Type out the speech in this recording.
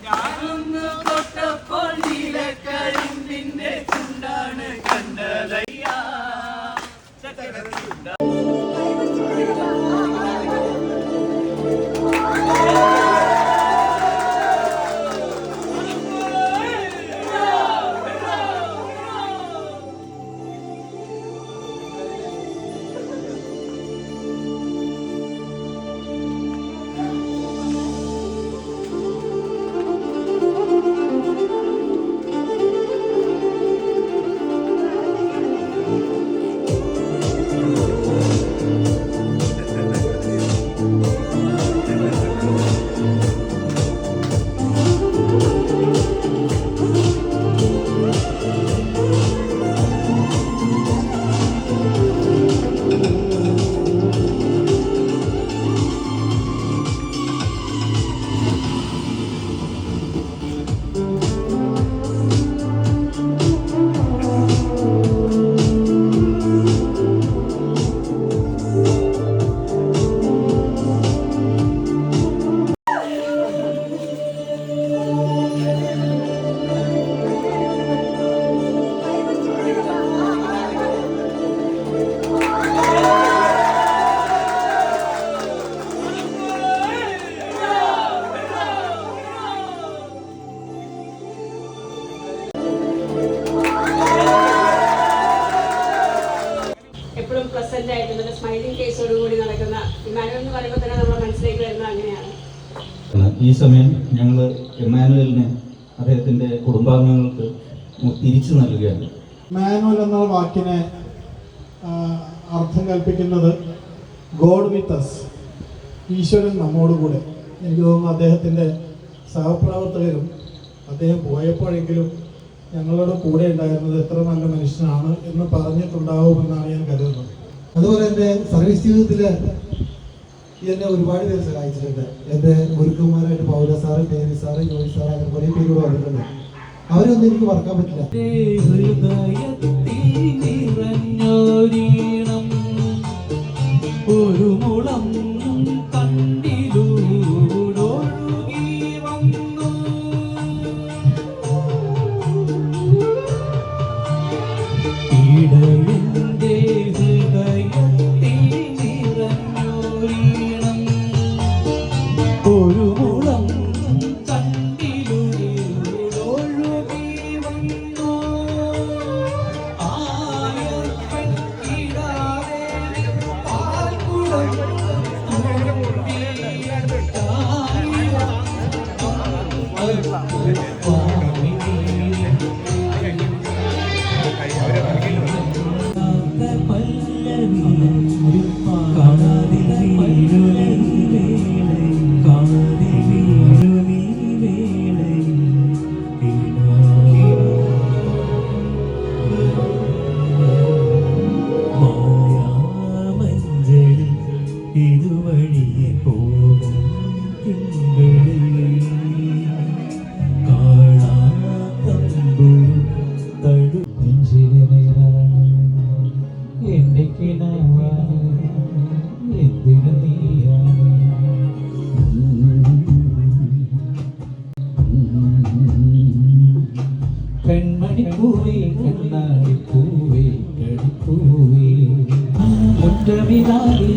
ഞാനൊന്ന് തൊട്ടപ്പോൾ നീലക്കരിമ്പിന്റെ ചുണ്ടാണ് കണ്ടതയ്യാ. എപ്പോഴും പ്രസന്റ് ആയിട്ട് നല്ല സ്മൈലിംഗ് ഫേസോട് കൂടി നടക്കുന്ന ഇമ്മാനുവൽ എന്ന് പറയുമ്പോൾ തന്നെ നമ്മുടെ മനസ്സിലേക്ക് വരുന്നത് അങ്ങനെയാണ്. ഈ സമയം ഞങ്ങൾ ഇമ്മാനുവലിനെ അദ്ദേഹത്തിന്റെ കുടുംബാംഗങ്ങൾക്ക് തിരിച്ചു നൽകുകയാണ്. ഇമ്മാനുവൽ എന്ന വാക്കിനെ അർത്ഥം കൽപ്പിക്കുന്നത് ഗോഡ് വിത്ത് അസ്, ഈശ്വരൻ നമ്മോടുകൂടെ. എനിക്ക് തോന്നുന്നു അദ്ദേഹത്തിൻ്റെ സഹപ്രവർത്തകരും അദ്ദേഹം പോയപ്പോഴെങ്കിലും ഞങ്ങളുടെ കൂടെ ഉണ്ടായിരുന്നത് എത്ര നല്ല മനുഷ്യനാണ് എന്ന് പറഞ്ഞിട്ടുണ്ടാവുമെന്നാണ് ഞാൻ കരുതുന്നത്. അതുപോലെ എൻ്റെ സർവീസ് ജീവിതത്തിൽ എന്നെ ഒരുപാട് പേര് സഹായിച്ചിട്ടുണ്ട്. എൻ്റെ ഗുരുക്കന്മാരായിട്ട് പൗല സാറ്, ദേവി സാറ്, ജോയി സാറ്, അങ്ങനെ കുറേ പേര് കൂടെ വന്നിട്ടുണ്ട്. അവരൊന്നും എനിക്ക് മറക്കാൻ പറ്റില്ല. ഒരു മുളം ഇതുവഴിയെ പോകും എന്റെ എന്തിനു നീയാണ് കൺമണിപ്പൂവേ കണ്ണാടിപ്പൂവേ കടിപ്പൂവേ മുറ്റമിതാവിൽ